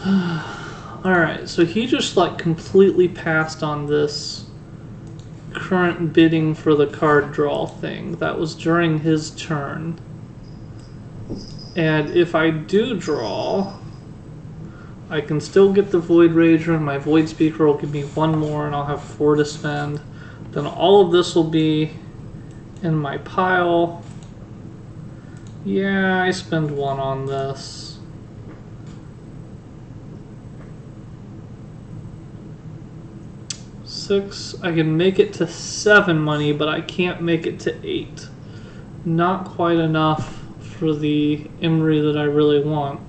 Alright, so he just like completely passed on this current bidding for the card draw thing. That was during his turn. And if I do draw, I can still get the Void Rager, and my Void Speaker will give me one more, and I'll have 4 to spend. Then all of this will be in my pile. Yeah, I spend 1 on this. Six. I can make it to 7 money, but I can't make it to 8. Not quite enough for the Emery that I really want.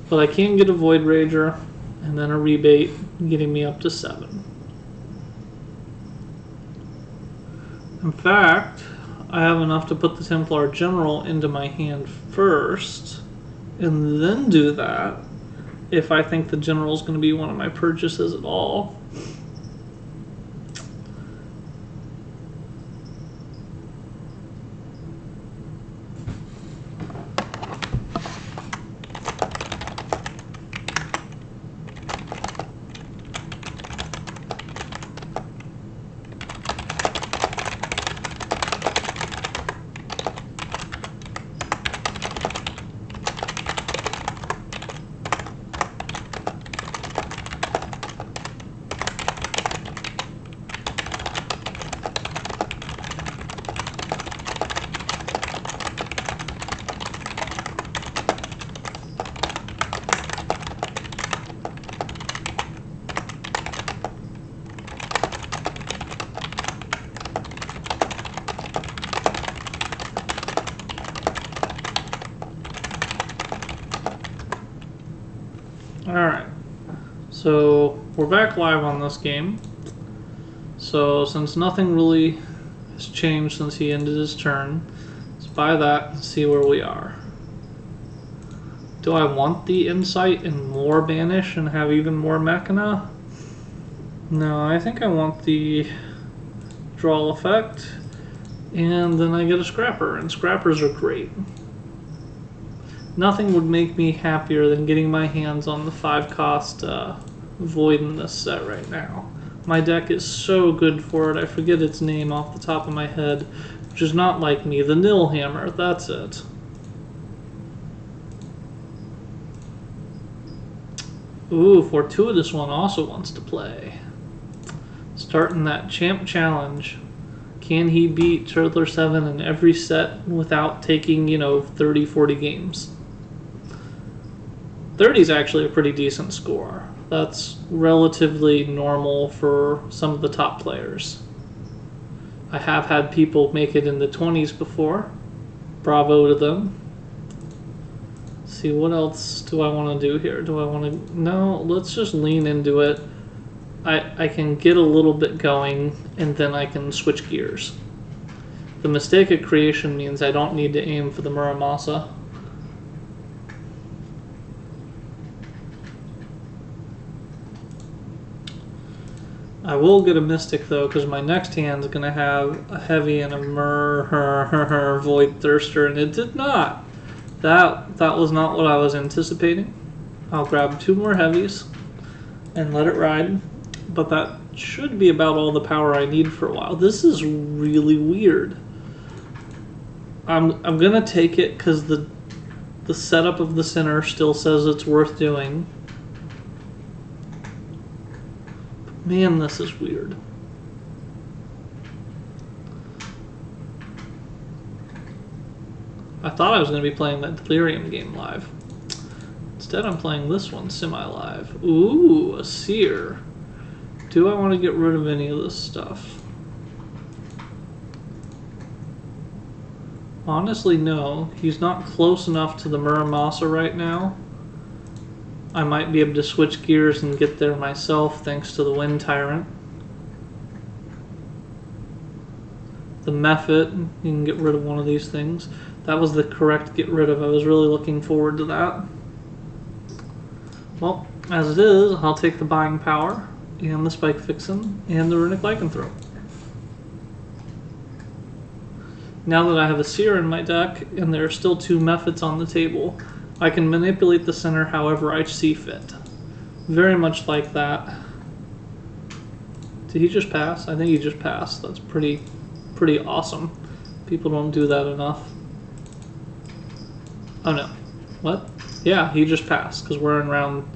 But I can get a Void Rager and then a rebate, getting me up to 7. In fact, I have enough to put the Templar General into my hand first, and then do that if I think the General is going to be one of my purchases at all. Alright, so we're back live on this game. So since nothing really has changed since he ended his turn, let's buy that and see where we are. Do I want the Insight and more Banish and have even more Mechana? No, I think I want the Draw effect, and then I get a Scrapper, and Scrappers are great. Nothing would make me happier than getting my hands on the 5-cost Void in this set right now. My deck is so good for it, I forget its name off the top of my head, which is not like me. The Nilhammer, that's it. Ooh, FortuitousOne also wants to play. Starting that Champ Challenge. Can he beat Turtler7 in every set without taking, 30, 40 games? 30 is actually a pretty decent score. That's relatively normal for some of the top players. I have had people make it in the 20s before. Bravo to them. Let's see, what else do I want to do here? Do I want to... No, let's just lean into it. I can get a little bit going, and then I can switch gears. The mistake of creation means I don't need to aim for the Muramasa. I will get a Mystic though, because my next hand is going to have a Heavy and a Void Thirster, and it did not. That was not what I was anticipating. I'll grab 2 more Heavies and let it ride, but that should be about all the power I need for a while. This is really weird. I'm going to take it because the setup of the center still says it's worth doing. Man, this is weird. I thought I was going to be playing that Delirium game live. Instead, I'm playing this one semi-live. Ooh, a Seer. Do I want to get rid of any of this stuff? Honestly, no. He's not close enough to the Muramasa right now. I might be able to switch gears and get there myself thanks to the Wind Tyrant. The Mephit, you can get rid of one of these things. That was the correct get rid of. I was really looking forward to that. Well, as it is, I'll take the Buying Power and the Spike Fixin' and the Runic Lycanthrope. Now that I have a Seer in my deck and there are still 2 Mephits on the table, I can manipulate the center however I see fit. Very much like that. Did he just pass? I think he just passed. That's pretty awesome. People don't do that enough. Oh no. What? Yeah, he just passed because we're in round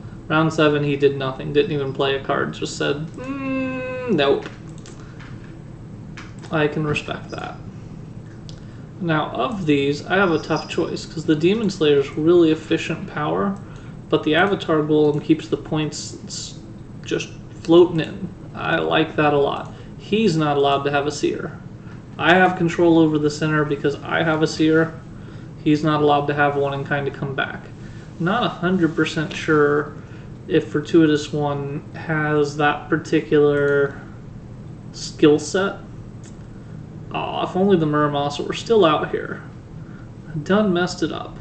7. He did nothing. Didn't even play a card. Just said, nope. I can respect that. Now, of these, I have a tough choice because the Demon Slayer is really efficient power, but the Avatar Golem keeps the points just floating in. I like that a lot. He's not allowed to have a seer. I have control over the center because I have a seer. He's not allowed to have one and kind of come back. Not 100% sure if FortuitousOne has that particular skill set. Oh, if only the Muramasa were still out here. I done messed it up.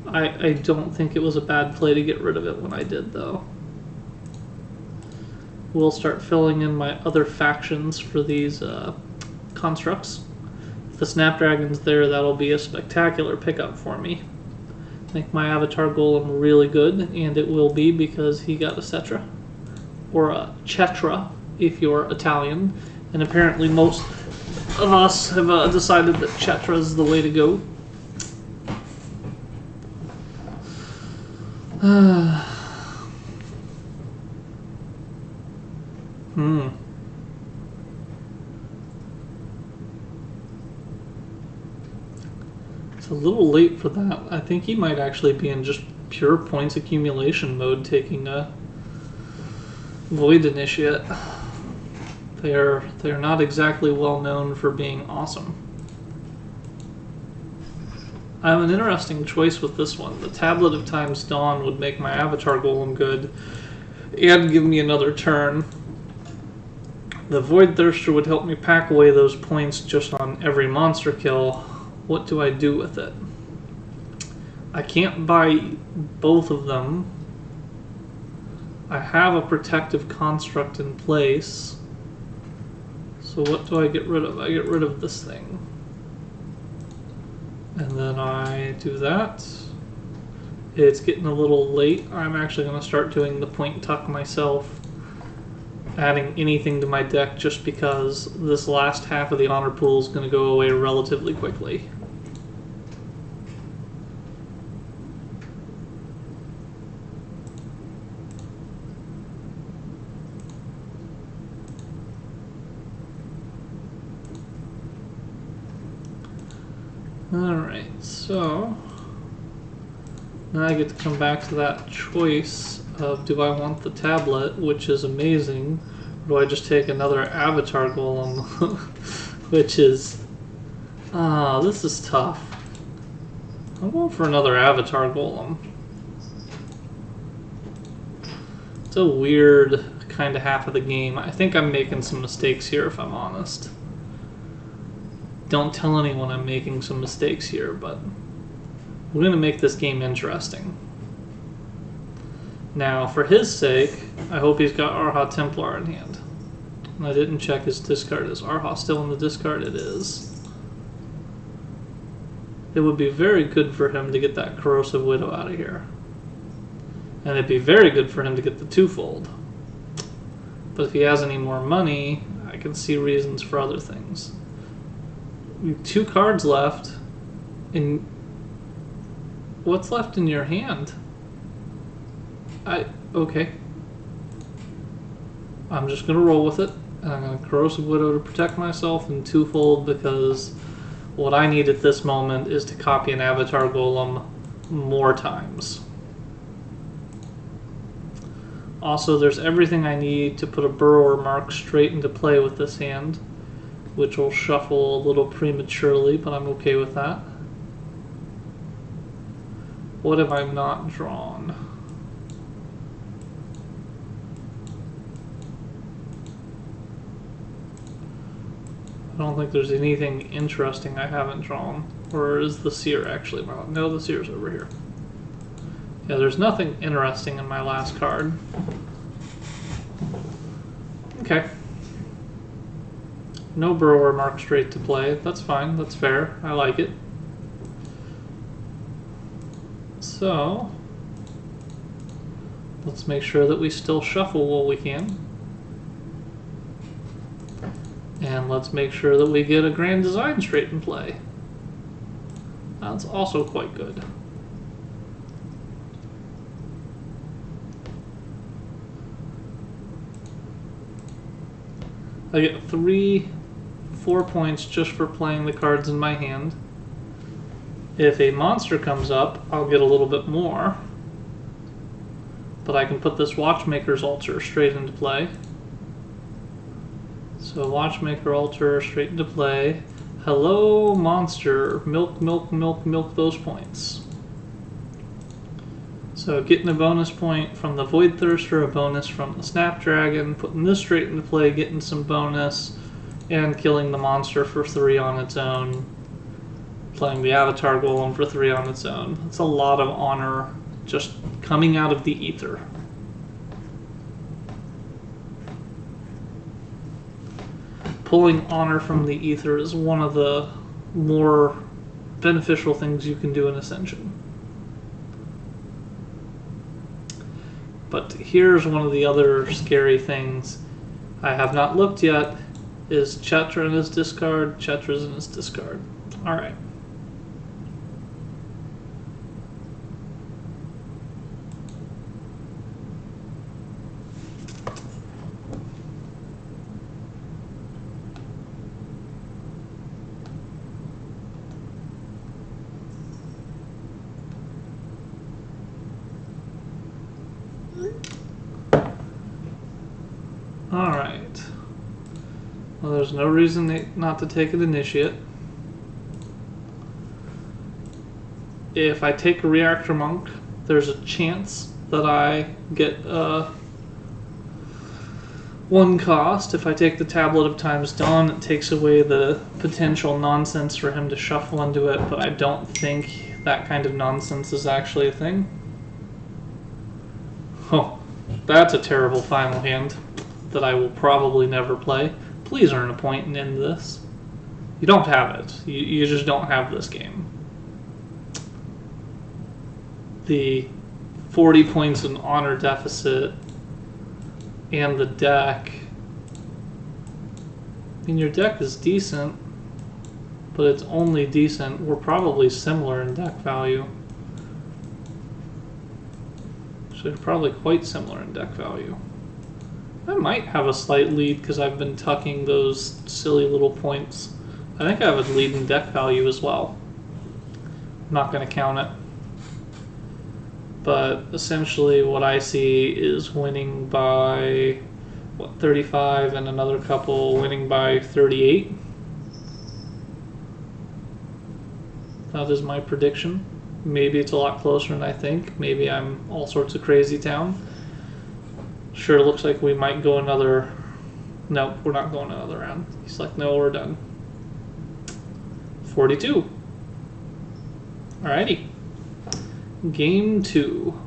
I don't think it was a bad play to get rid of it when I did, though. We'll start filling in my other factions for these constructs. If the Snapdragon's there, that'll be a spectacular pickup for me. Make my Avatar Golem really good, and it will be because he got a Cetra. Or a Cetra, if you're Italian. And apparently most of us have decided that Cetra is the way to go. It's a little late for that. I think he might actually be in just pure points accumulation mode, taking a Void Initiate. They're not exactly well known for being awesome. I have an interesting choice with this one. The Tablet of Time's Dawn would make my Avatar Golem good and give me another turn. The Void Thirster would help me pack away those points just on every monster kill. What do I do with it? I can't buy both of them. I have a protective construct in place. So what do I get rid of? I get rid of this thing. And then I do that. It's getting a little late. I'm actually going to start doing the point tuck myself. Adding anything to my deck just because this last half of the honor pool is going to go away relatively quickly. Alright, so now I get to come back to that choice of do I want the tablet, which is amazing, or do I just take another Avatar Golem, which is, this is tough. I'm going for another Avatar Golem. It's a weird kind of half of the game. I think I'm making some mistakes here, if I'm honest. Don't tell anyone I'm making some mistakes here, but we're going to make this game interesting. Now, for his sake, I hope he's got Arha Templar in hand. And I didn't check his discard. Is Arha still in the discard? It is. It would be very good for him to get that Corrosive Widow out of here. And it'd be very good for him to get the twofold. But if he has any more money, I can see reasons for other things. We have 2 cards left. And what's left in your hand? Okay. I'm just going to roll with it. And I'm going to Corrosive Widow to protect myself and twofold because what I need at this moment is to copy an Avatar Golem more times. Also, there's everything I need to put a Burrower Mark straight into play with this hand, which will shuffle a little prematurely, but I'm okay with that. What have I not drawn? I don't think there's anything interesting I haven't drawn. Or is the Seer actually wrong? No, the Seer's over here. Yeah, there's nothing interesting in my last card. No Burrower marked straight to play. That's fine. That's fair. I like it. So, let's make sure that we still shuffle while we can. And let's make sure that we get a Grand Design straight in play. That's also quite good. I get 4 points just for playing the cards in my hand. If a monster comes up, I'll get a little bit more. But I can put this Watchmaker's Altar straight into play. So Watchmaker Altar straight into play. Hello, monster. Milk, milk, milk, milk those points. So getting a bonus point from the Void Thirster, a bonus from the Snapdragon, putting this straight into play, getting some bonus, and killing the monster for 3 on its own. Playing the Avatar Golem for 3 on its own. It's a lot of honor just coming out of the ether. Pulling honor from the ether is one of the more beneficial things you can do in Ascension. But here's one of the other scary things I have not looked yet. Is Chetra in his discard? Chetra's in his discard. Alright. Alright. Well, there's no reason not to take an Initiate. If I take a Reactor Monk, there's a chance that I get 1 cost. If I take the Tablet of Time's Dawn, it takes away the potential nonsense for him to shuffle into it, but I don't think that kind of nonsense is actually a thing. Oh, that's a terrible final hand that I will probably never play. Please earn a point and end this. You don't have it. You just don't have this game. The 40 points in honor deficit and the deck. I mean, your deck is decent, but it's only decent. We're probably similar in deck value. So they're probably quite similar in deck value. I might have a slight lead because I've been tucking those silly little points. I think I have a lead in deck value as well. I'm not going to count it. But essentially what I see is winning by, what, 35 and another couple winning by 38. That is my prediction. Maybe it's a lot closer than I think. Maybe I'm all sorts of crazy town. Sure looks like we might go another... Nope, we're not going another round. He's like, no, we're done. 42. Alrighty. Game 2.